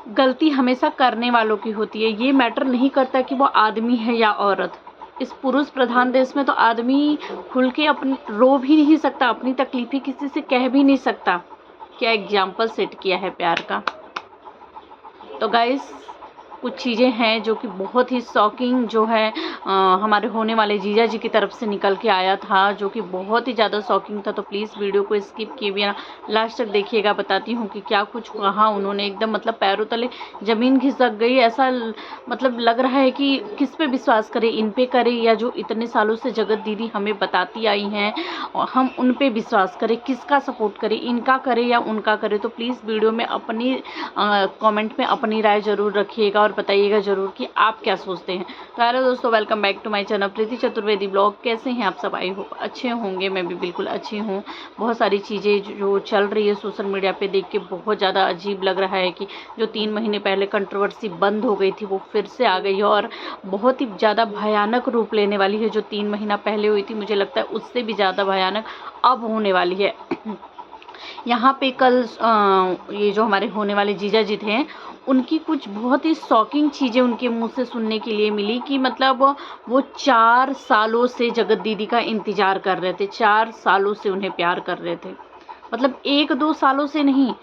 गलती हमेशा करने वालों की होती है। ये मैटर नहीं करता कि वो आदमी है या औरत। इस पुरुष प्रधान देश में तो आदमी खुल के अपनी रो भी नहीं सकता, अपनी तकलीफ़ें किसी से कह भी नहीं सकता। क्या एग्जाम्पल सेट किया है प्यार का। तो गाइस, कुछ चीज़ें हैं जो कि बहुत ही शॉकिंग जो है हमारे होने वाले जीजा जी की तरफ से निकल के आया था, जो कि बहुत ही ज़्यादा शॉकिंग था। तो प्लीज़ वीडियो को स्किप किए बिना लास्ट तक देखिएगा। बताती हूँ कि क्या कुछ कहा उन्होंने। एकदम मतलब पैरों तले ज़मीन खिसक गई। ऐसा मतलब लग रहा है कि किस पे विश्वास करें, इन पे करें या जो इतने सालों से जगत दीदी हमें बताती आई हैं और हम उन पे विश्वास करें, किसका सपोर्ट करें, इनका करें या उनका करें। तो प्लीज़ वीडियो में अपनी कमेंट में अपनी राय ज़रूर रखिएगा और बताइएगा ज़रूर कि आप क्या सोचते हैं। तो हेलो दोस्तों, welcome back to my channel Preeti Chaturvedi blog. कैसे हैं आप सब? आई होप अच्छे होंगे। मैं भी बिल्कुल अच्छी हूँ। बहुत सारी चीज़ें जो चल रही है सोशल मीडिया पे देख के बहुत ज़्यादा अजीब लग रहा है कि जो 3 महीने पहले कंट्रोवर्सी बंद हो गई थी वो फिर से आ गई है और बहुत ही ज़्यादा भयानक रूप लेने वाली है। जो 3 महीना पहले हुई थी मुझे लगता है उससे भी ज़्यादा भयानक अब होने वाली है। यहाँ पे कल ये जो हमारे होने वाले जीजा जी थे उनकी कुछ बहुत ही शॉकिंग चीज़ें उनके मुंह से सुनने के लिए मिली कि मतलब वो 4 सालों से जगत दीदी का इंतज़ार कर रहे थे। 4 सालों से उन्हें प्यार कर रहे थे। मतलब 1-2 सालों से नहीं,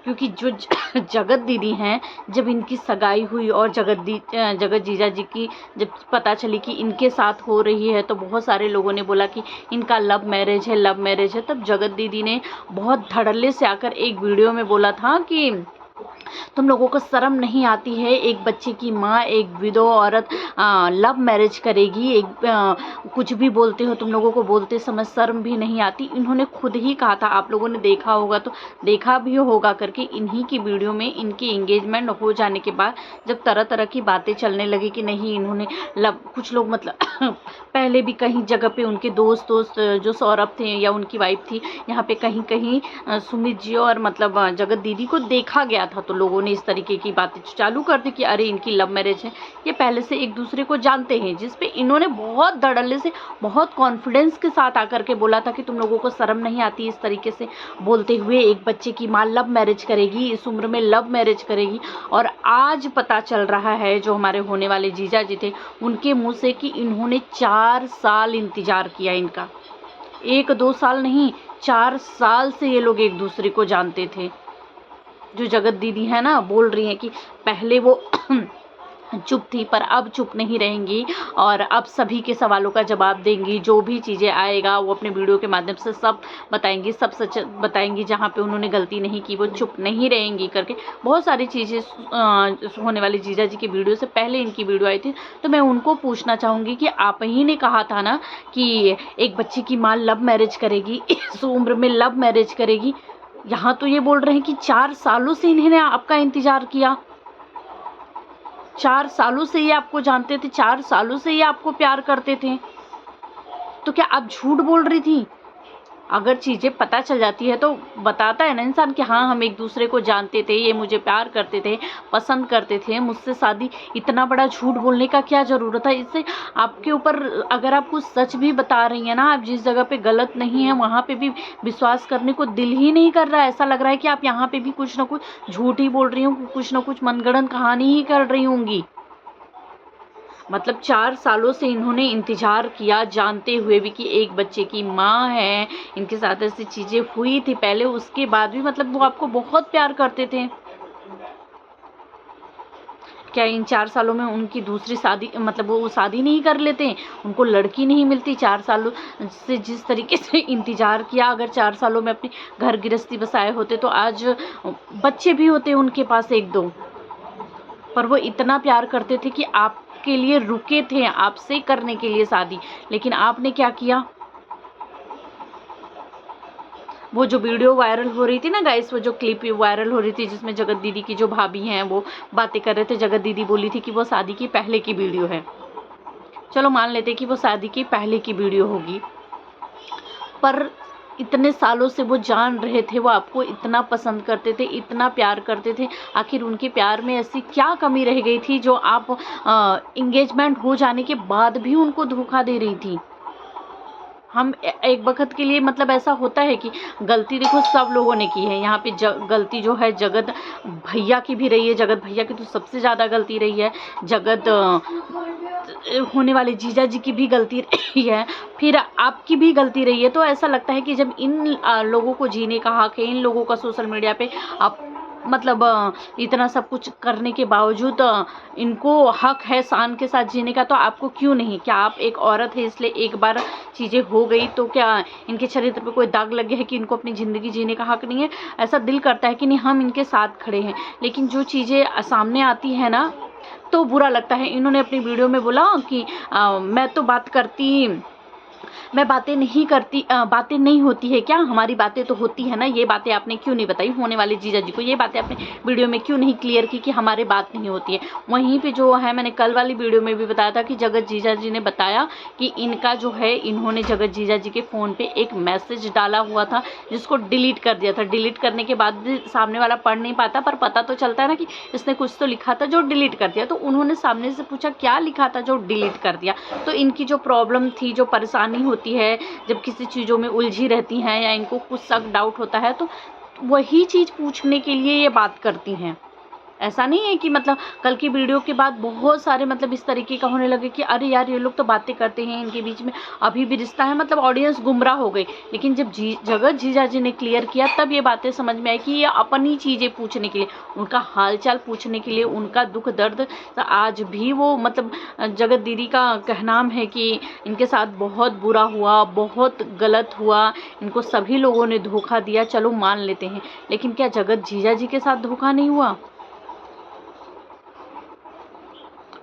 क्योंकि जो जगत दीदी हैं, जब इनकी सगाई हुई और जगत जीजा जी की जब पता चली कि इनके साथ हो रही है तो बहुत सारे लोगों ने बोला कि इनका लव मैरिज है, लव मैरिज है। तब जगत दीदी ने बहुत धड़ल्ले से आकर एक वीडियो में बोला था कि तुम लोगों को शर्म नहीं आती है, एक बच्चे की माँ, एक विधवा औरत लव मैरिज करेगी, कुछ भी बोलते हो तुम लोगों को, बोलते समय शर्म भी नहीं आती। इन्होंने खुद ही कहा था, आप लोगों ने देखा होगा तो देखा भी होगा करके, इन्हीं की वीडियो में इनकी एंगेजमेंट हो जाने के बाद जब तरह तरह की बातें चलने लगी कि नहीं इन्होंने लव, कुछ लोग मतलब पहले भी कहीं जगह पे उनके दोस्त जो सौरभ थे या उनकी वाइफ थी, यहाँ पे कहीं कहीं सुमित जी और मतलब जगत दीदी को देखा गया था। तो लोगों ने इस तरीके की बातें चालू कर दी कि अरे इनकी लव मैरिज है, ये पहले से एक दूसरे को जानते हैं। जिस पे इन्होंने बहुत धड़ल्ले से, बहुत कॉन्फिडेंस के साथ आकर के बोला था कि तुम लोगों को शर्म नहीं आती इस तरीके से बोलते हुए, एक बच्चे की माँ लव मैरिज करेगी, इस उम्र में लव मैरिज करेगी। और आज पता चल रहा है जो हमारे होने वाले जीजा जी थे उनके मुँह से कि इन्होंने 4 साल इंतज़ार किया इनका। 1-2 साल नहीं, 4 साल से ये लोग एक दूसरे को जानते थे। जो जगत दीदी है ना, बोल रही हैं कि पहले वो चुप थी पर अब चुप नहीं रहेंगी और अब सभी के सवालों का जवाब देंगी। जो भी चीज़ें आएगा वो अपने वीडियो के माध्यम से सब बताएंगी, सब सच बताएंगी। जहाँ पे उन्होंने गलती नहीं की वो चुप नहीं रहेंगी करके बहुत सारी चीज़ें होने वाली जीजा जी की वीडियो से पहले इनकी वीडियो आई थी। तो मैं उनको पूछना चाहूँगी कि आप ही ने कहा था ना कि एक बच्चे की माँ लव मैरिज करेगी, इस उम्र में लव मैरिज करेगी। यहाँ तो ये बोल रहे हैं कि 4 सालों से इन्होंने आपका इंतज़ार किया, 4 सालों से ये आपको जानते थे, 4 सालों से ये आपको प्यार करते थे। तो क्या आप झूठ बोल रही थी? अगर चीज़ें पता चल जाती है तो बताता है ना इंसान कि हाँ हम एक दूसरे को जानते थे, ये मुझे प्यार करते थे, पसंद करते थे, मुझसे शादी। इतना बड़ा झूठ बोलने का क्या ज़रूरत है? इससे आपके ऊपर, अगर आप कुछ सच भी बता रही हैं ना, आप जिस जगह पे गलत नहीं है वहाँ पे भी विश्वास करने को दिल ही नहीं कर रहा है। ऐसा लग रहा है कि आप यहाँ पे भी कुछ ना कुछ झूठ ही बोल रही हूँ, कुछ ना कुछ मनगढ़ंत कहानी ही कर रही होंगी। मतलब 4 सालों से इन्होंने इंतज़ार किया, जानते हुए भी कि एक बच्चे की माँ है, इनके साथ ऐसी चीज़ें हुई थी पहले, उसके बाद भी मतलब वो आपको बहुत प्यार करते थे। क्या इन 4 सालों में उनकी दूसरी शादी, मतलब वो शादी नहीं कर लेते? उनको लड़की नहीं मिलती? 4 सालों से जिस तरीके से इंतज़ार किया, अगर 4 सालों में अपनी घर गृहस्थी बसाए होते तो आज बच्चे भी होते उनके पास 1-2। पर वो इतना प्यार करते थे कि आपके लिए रुके थे, आपसे करने के लिए शादी। लेकिन आपने क्या किया? वो जो वीडियो वायरल हो रही थी ना गाइस, वो जो क्लिप वायरल हो रही थी जिसमें जगत दीदी की जो भाभी हैं वो बातें कर रहे थे, जगत दीदी बोली थी कि वो शादी की पहले की वीडियो है। चलो मान लेते कि वो शादी की पहले की वीडियो होगी, पर इतने सालों से वो जान रहे थे, वो आपको इतना पसंद करते थे, इतना प्यार करते थे। आखिर उनके प्यार में ऐसी क्या कमी रह गई थी जो आप एंगेजमेंट हो जाने के बाद भी उनको धोखा दे रही थी? हम एक वक़्त के लिए मतलब ऐसा होता है कि गलती देखो सब लोगों ने की है। यहाँ पे गलती जो है जगत भैया की भी रही है, जगत भैया की तो सबसे ज़्यादा गलती रही है। जगत होने वाले जीजा जी की भी गलती रही है, फिर आपकी भी गलती रही है। तो ऐसा लगता है कि जब इन लोगों को जीने का हक है, इन लोगों का सोशल मीडिया पे आप मतलब इतना सब कुछ करने के बावजूद इनको हक है शान के साथ जीने का, तो आपको क्यों नहीं? क्या आप एक औरत है इसलिए एक बार चीज़ें हो गई तो क्या इनके चरित्र पे कोई दाग लग गया है कि इनको अपनी ज़िंदगी जीने का हक नहीं है? ऐसा दिल करता है कि नहीं हम इनके साथ खड़े हैं, लेकिन जो चीज़ें सामने आती है ना तो बुरा लगता है। इन्होंने अपनी वीडियो में बोला कि मैं बातें नहीं करती, बातें नहीं होती है क्या? हमारी बातें तो होती है ना, ये बातें आपने क्यों नहीं बताई होने वाले जीजा जी को? ये बातें आपने वीडियो में क्यों नहीं क्लियर की कि हमारे बात नहीं होती है? वहीं पे जो है मैंने कल वाली वीडियो में भी बताया था कि जगत जीजा जी ने बताया कि इनका जो है इन्होंने जगत जीजा जी के फ़ोन पे एक मैसेज डाला हुआ था जिसको डिलीट कर दिया था। डिलीट करने के बाद भी सामने वाला पढ़ नहीं पाता, पर पता तो चलता है ना कि इसने कुछ तो लिखा था जो डिलीट कर दिया। तो उन्होंने सामने से पूछा क्या लिखा था जो डिलीट कर दिया? तो इनकी जो प्रॉब्लम थी, जो परेशानी होती है जब किसी चीज़ों में उलझी रहती हैं या इनको कुछ शक डाउट होता है, तो वही चीज़ पूछने के लिए ये बात करती हैं। ऐसा नहीं है कि मतलब कल की वीडियो के बाद बहुत सारे मतलब इस तरीके का होने लगे कि अरे यार ये लोग तो बातें करते हैं, इनके बीच में अभी भी रिश्ता है, मतलब ऑडियंस गुमराह हो गई। लेकिन जब जगत जीजा जी ने क्लियर किया तब ये बातें समझ में आई कि ये अपनी चीज़ें पूछने के लिए, उनका हालचाल पूछने के लिए, उनका दुख दर्द, तो आज भी वो मतलब जगत दीदी का कहनाम है कि इनके साथ बहुत बुरा हुआ, बहुत गलत हुआ, इनको सभी लोगों ने धोखा दिया, चलो मान लेते हैं। लेकिन क्या जगत जीजा जी के साथ धोखा नहीं हुआ?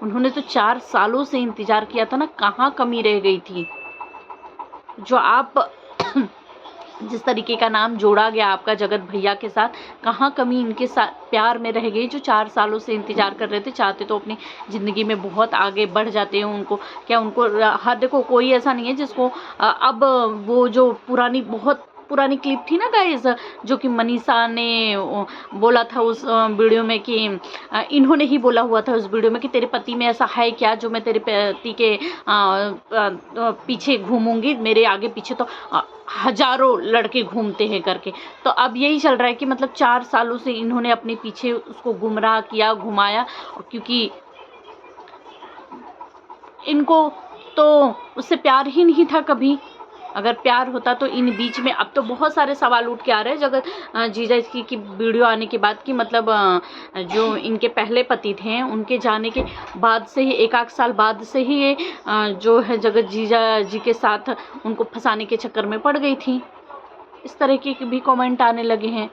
उन्होंने तो 4 सालों से इंतज़ार किया था ना, कहाँ कमी रह गई थी? जो आप जिस तरीके का नाम जोड़ा गया आपका जगत भैया के साथ, कहाँ कमी इनके साथ प्यार में रह गई? जो 4 सालों से इंतज़ार कर रहे थे, चाहते तो अपनी ज़िंदगी में बहुत आगे बढ़ जाते हैं। उनको क्या उनको हर देखो कोई ऐसा नहीं है जिसको अब वो जो बहुत पुरानी क्लिप थी ना गाइस, जो कि मनीषा ने बोला था उस वीडियो में कि इन्होंने ही बोला हुआ था उस वीडियो में कि तेरे पति में ऐसा है क्या जो मैं तेरे पति के पीछे घूमूंगी, मेरे आगे पीछे तो हजारों लड़के घूमते हैं करके। तो अब यही चल रहा है कि मतलब 4 सालों से इन्होंने अपने पीछे उसको गुमराह किया, घुमाया, क्योंकि इनको तो उससे प्यार ही नहीं था कभी। अगर प्यार होता तो इन बीच में अब तो बहुत सारे सवाल उठ के आ रहे हैं जगत जीजा जी की वीडियो आने के बाद कि मतलब जो इनके पहले पति थे उनके जाने के बाद से ही 1 आध साल बाद से ही ये जो है जगत जीजा जी के साथ उनको फंसाने के चक्कर में पड़ गई थी। इस तरह के भी कमेंट आने लगे हैं,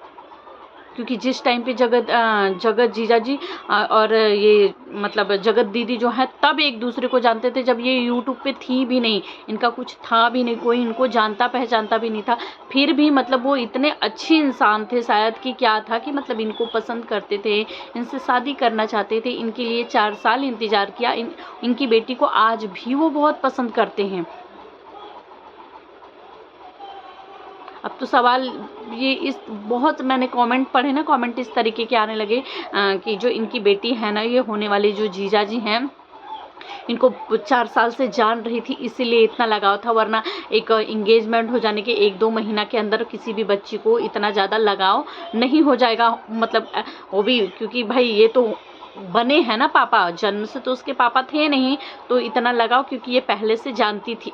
क्योंकि जिस टाइम पे जगत जीजा जी और ये मतलब जगत दीदी जो है तब एक दूसरे को जानते थे, जब ये यूट्यूब पे थी भी नहीं, इनका कुछ था भी नहीं, कोई इनको जानता पहचानता भी नहीं था। फिर भी मतलब वो इतने अच्छे इंसान थे, शायद कि क्या था कि मतलब इनको पसंद करते थे, इनसे शादी करना चाहते थे, इनके लिए 4 साल इंतज़ार किया। इनकी बेटी को आज भी वो बहुत पसंद करते हैं। अब तो सवाल ये इस बहुत मैंने कमेंट पढ़े ना, कमेंट इस तरीके के आने लगे कि जो इनकी बेटी है ना, ये होने वाली जो जीजा जी हैं, इनको 4 साल से जान रही थी इसीलिए इतना लगाव था, वरना एक एंगेजमेंट हो जाने के 1-2 महीना के अंदर किसी भी बच्ची को इतना ज़्यादा लगाव नहीं हो जाएगा। मतलब वो भी क्योंकि भाई ये तो बने हैं ना पापा, जन्म से तो उसके पापा थे नहीं, तो इतना लगाव क्योंकि ये पहले से जानती थी।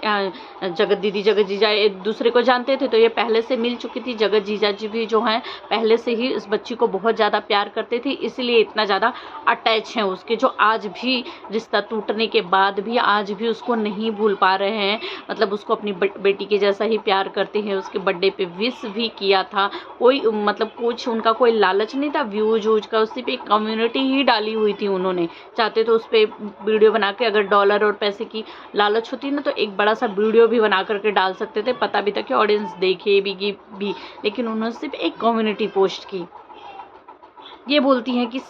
जगत दीदी जगत जीजा एक दूसरे को जानते थे, तो ये पहले से मिल चुकी थी। जगत जीजा जी भी जो हैं पहले से ही इस बच्ची को बहुत ज़्यादा प्यार करते थे, इसलिए इतना ज़्यादा अटैच हैं उसके, जो आज भी रिश्ता टूटने के बाद भी आज भी उसको नहीं भूल पा रहे हैं। मतलब उसको अपनी बेटी के जैसा ही प्यार करते हैं। उसके बर्थडे पे विश भी किया था, कोई मतलब कुछ उनका कोई लालच नहीं था व्यूज वूज का, उसी पे एक कम्युनिटी ही डाली हुई थी उन्होंने। चाहते तो उस पर वीडियो बना के, अगर डॉलर और पैसे की लालच होती ना तो एक बड़ा सा वीडियो भी बना करके डाल सकते थे, पता भी था कि ऑडियंस देखे भी। लेकिन उन्होंने सिर्फ एक कम्युनिटी पोस्ट की। ये बोलती हैं कि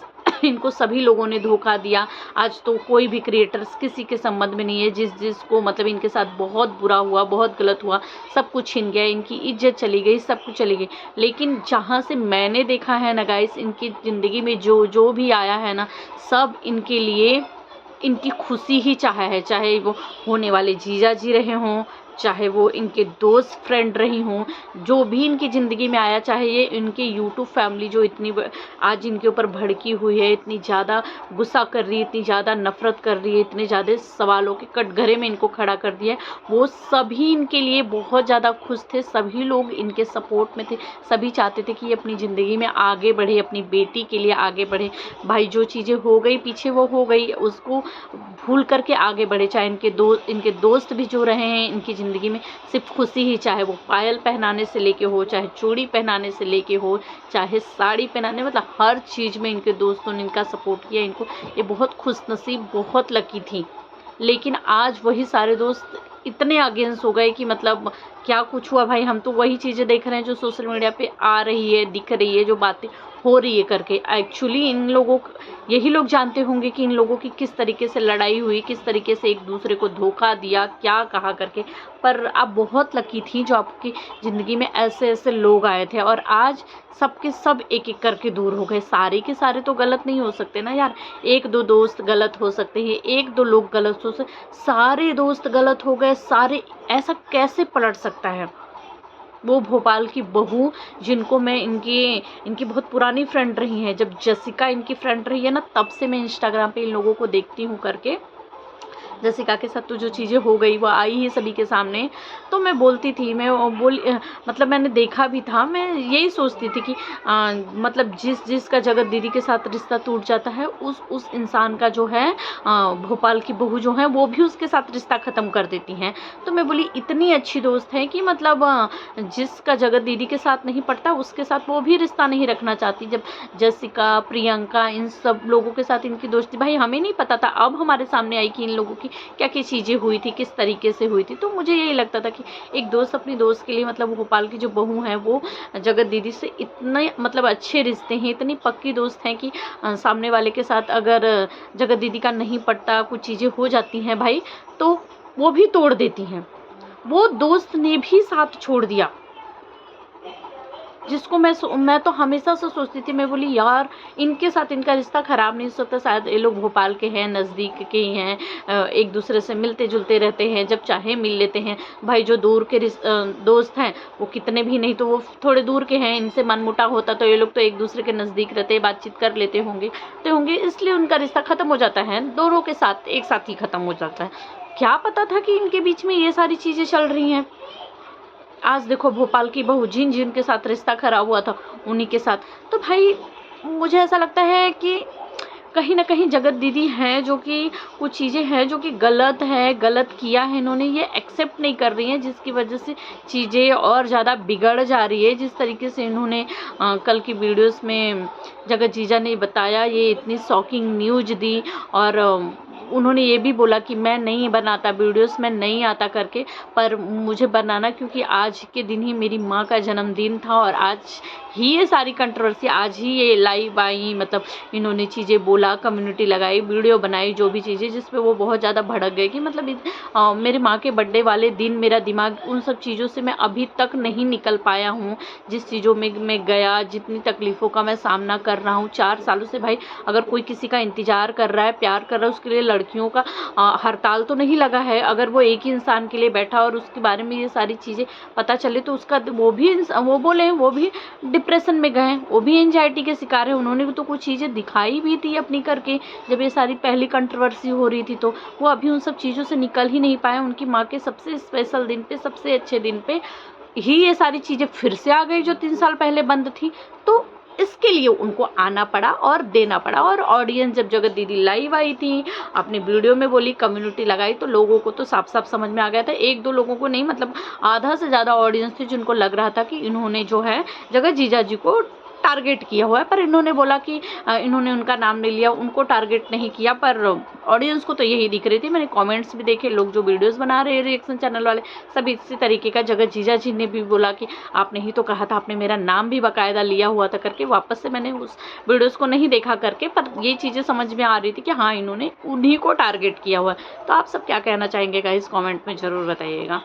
इनको सभी लोगों ने धोखा दिया। आज तो कोई भी क्रिएटर्स किसी के संबंध में नहीं है, जिसको मतलब इनके साथ बहुत बुरा हुआ, बहुत गलत हुआ, सब कुछ छिन गया, इनकी इज्जत चली गई, सब कुछ चली गई। लेकिन जहाँ से मैंने देखा है ना गाइस, इनकी ज़िंदगी में जो भी आया है ना, सब इनके लिए इनकी खुशी ही चाहा है। चाहे वो होने वाले जीजा जी रहे हों, चाहे वो इनके दोस्त फ्रेंड रही हों, जो भी इनकी ज़िंदगी में आया, चाहे ये इनके यूट्यूब फैमिली जो इतनी आज इनके ऊपर भड़की हुई है, इतनी ज़्यादा गुस्सा कर रही है, इतनी ज़्यादा नफरत कर रही है, इतने ज़्यादा सवालों के कटघरे में इनको खड़ा कर दिया है, वो सभी इनके लिए बहुत ज़्यादा खुश थे। सभी लोग इनके सपोर्ट में थे, सभी चाहते थे कि ये अपनी ज़िंदगी में आगे बढ़े, अपनी बेटी के लिए आगे बढ़े। भाई जो चीज़ें हो गई पीछे वो हो गई, उसको भूल करके आगे बढ़े। चाहे इनके दोस्त भी जो रहे हैं इनकी ज़िंदगी में सिर्फ खुशी ही, चाहे वो पायल पहनाने से लेके हो, चाहे चूड़ी पहनाने से लेके हो, चाहे साड़ी पहनाने, मतलब हर चीज़ में इनके दोस्तों ने इनका सपोर्ट किया। इनको ये बहुत खुशनसीब, बहुत लकी थी। लेकिन आज वही सारे दोस्त इतने अगेंस्ट हो गए कि मतलब क्या कुछ हुआ भाई, हम तो वही चीज़ें देख रहे हैं जो सोशल मीडिया पे आ रही है, दिख रही है, जो बातें हो रही है करके। एक्चुअली इन लोगों यही लोग जानते होंगे कि इन लोगों की किस तरीके से लड़ाई हुई, किस तरीके से एक दूसरे को धोखा दिया, क्या कहा करके। पर आप बहुत लकी थी जो आपकी ज़िंदगी में ऐसे ऐसे लोग आए थे, और आज सबके सब एक एक करके दूर हो गए। सारे के सारे तो गलत नहीं हो सकते ना यार, एक दो दोस्त गलत हो सकते हैं, एक दो लोग गलत हो सकते, सारे दोस्त गलत हो गए सारे। ऐसा कैसे पलट सकता है? वो भोपाल की बहू, जिनको मैं इनकी बहुत पुरानी फ्रेंड रही हैं, जब जसिका इनकी फ्रेंड रही है ना, तब से मैं इंस्टाग्राम पे इन लोगों को देखती हूँ करके। जसिका के साथ तो जो चीज़ें हो गई वो आई ही सभी के सामने। तो मैं बोलती थी, मतलब मैंने देखा भी था, मैं यही सोचती थी कि मतलब जिसका जगत दीदी के साथ रिश्ता टूट जाता है, उस इंसान का जो है भोपाल की बहू जो है वो भी उसके साथ रिश्ता ख़त्म कर देती हैं। तो मैं बोली इतनी अच्छी दोस्त है कि मतलब जिसका जगत दीदी के साथ नहीं पड़ता उसके साथ वो भी रिश्ता नहीं रखना चाहती। जब जसिका, प्रियंका, इन सब लोगों के साथ इनकी दोस्ती, भाई हमें नहीं पता था, अब हमारे सामने आई कि इन लोगों की क्या क्या चीज़ें हुई थी, किस तरीके से हुई थी। तो मुझे यही लगता था कि एक दोस्त अपनी दोस्त के लिए, मतलब भोपाल की जो बहू है वो जगत दीदी से इतने मतलब अच्छे रिश्ते हैं, इतनी पक्की दोस्त हैं कि सामने वाले के साथ अगर जगत दीदी का नहीं पड़ता, कुछ चीज़ें हो जाती हैं भाई, तो वो भी तोड़ देती हैं। वो दोस्त ने भी साथ छोड़ दिया, जिसको मैं तो हमेशा से सोचती थी। मैं बोली यार इनके साथ इनका रिश्ता ख़राब नहीं हो सकता, शायद ये लोग भोपाल के हैं, नज़दीक के ही हैं, एक दूसरे से मिलते जुलते रहते हैं, जब चाहे मिल लेते हैं। भाई जो दूर के दोस्त हैं वो कितने भी नहीं तो वो थोड़े दूर के हैं, इनसे मनमुटाव होता तो ये लोग तो एक दूसरे के नज़दीक रहते, बातचीत कर लेते होंगे, इसलिए उनका रिश्ता ख़त्म हो जाता है, दोनों के साथ एक साथ ही ख़त्म हो जाता है। क्या पता था कि इनके बीच में ये सारी चीज़ें चल रही हैं। आज देखो भोपाल की बहू, जिन के साथ रिश्ता खराब हुआ था उन्हीं के साथ। तो भाई मुझे ऐसा लगता है कि कहीं ना कहीं जगत दीदी हैं जो कि कुछ चीज़ें हैं जो कि गलत है, गलत किया है इन्होंने, ये एक्सेप्ट नहीं कर रही हैं, जिसकी वजह से चीज़ें और ज़्यादा बिगड़ जा रही है। जिस तरीके से इन्होंने कल की वीडियोस में जगत जीजा ने बताया, ये इतनी शॉकिंग न्यूज़ दी, और उन्होंने ये भी बोला कि मैं नहीं बनाता वीडियोस, मैं नहीं आता करके, पर मुझे बनाना क्योंकि आज के दिन ही मेरी माँ का जन्मदिन था, और आज ही ये सारी कंट्रोवर्सी, आज ही ये लाइव आई, मतलब इन्होंने चीज़ें बोला, कम्युनिटी लगाई, वीडियो बनाई, जो भी चीज़ें, जिस पे वो बहुत ज़्यादा भड़क गए कि मतलब मेरे माँ के बर्थडे वाले दिन मेरा दिमाग उन सब चीज़ों से मैं अभी तक नहीं निकल पाया हूँ, जिस चीज़ों में मैं गया, जितनी तकलीफ़ों का मैं सामना कर रहा हूँ 4 सालों से। भाई अगर कोई किसी का इंतज़ार कर रहा है, प्यार कर रहा है, उसके लिए लड़कियों का हड़ताल तो नहीं लगा है। अगर वो एक ही इंसान के लिए बैठा और उसके बारे में ये सारी चीज़ें पता चले तो उसका वो भी डिप्रेशन में गए, वो भी एंजाइटी के शिकार है। उन्होंने भी तो कुछ चीज़ें दिखाई भी थी अपनी करके, जब ये सारी पहली कंट्रोवर्सी हो रही थी, तो वो अभी उन सब चीज़ों से निकल ही नहीं पाए। उनकी माँ के सबसे स्पेशल दिन पे, सबसे अच्छे दिन पे ही ये सारी चीज़ें फिर से आ गई जो 3 साल पहले बंद थी। तो इसके लिए उनको आना पड़ा और देना पड़ा। और ऑडियंस जब जगत दीदी लाइव आई थी, अपने वीडियो में बोली, कम्युनिटी लगाई, तो लोगों को तो साफ साफ समझ में आ गया था। 1-2 लोगों को नहीं, मतलब आधा से ज़्यादा ऑडियंस थी जिनको लग रहा था कि इन्होंने जो है जगत जीजा जी को टारगेट किया हुआ है। पर इन्होंने बोला कि इन्होंने उनका नाम नहीं लिया, उनको टारगेट नहीं किया। पर ऑडियंस को तो यही दिख रही थी। मैंने कमेंट्स भी देखे, लोग जो वीडियोस बना रहे हैं रिएक्शन चैनल वाले, सब इसी तरीके का। जगत जीजा जी ने भी बोला कि आपने ही तो कहा था, आपने मेरा नाम भी बाकायदा लिया हुआ था करके। वापस से मैंने उस वीडियोज़ को नहीं देखा करके, पर ये चीज़ें समझ में आ रही थी कि हाँ इन्होंने उन्हीं को टारगेट किया हुआ है। तो आप सब क्या कहना चाहेंगे गाइस, कमेंट में ज़रूर बताइएगा।